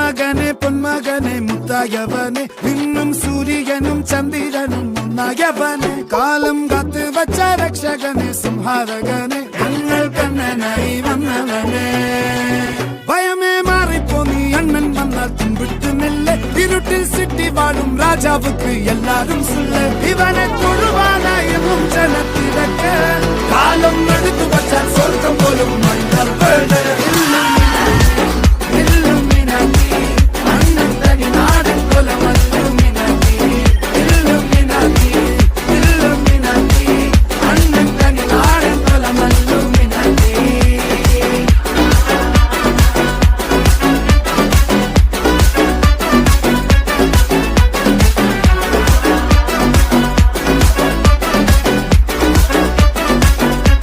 മകനെ പൊന്മകനെ മുത്തായവനെ നിന്നും സൂര്യനും ചന്ദ്രനും ഒന്നായവനെ കാലം കാത്ത് വച്ച രക്ഷകനെ സംഹാരകനെ ഞങ്ങൾ കണ്ണനായി വന്നവനെ ഭയമേ മാറിപ്പോ നീ അണ്ണൻ വന്നാൽ തുമ്പിട്ട് നെല്ല് ഇരുട്ടിൽ സിറ്റി വാഴും രാജാവുക്ക് എല്ലാരും സുല്ല് ഇവനെ തൊഴുവാനായും ജനത്തിരക്ക് കാല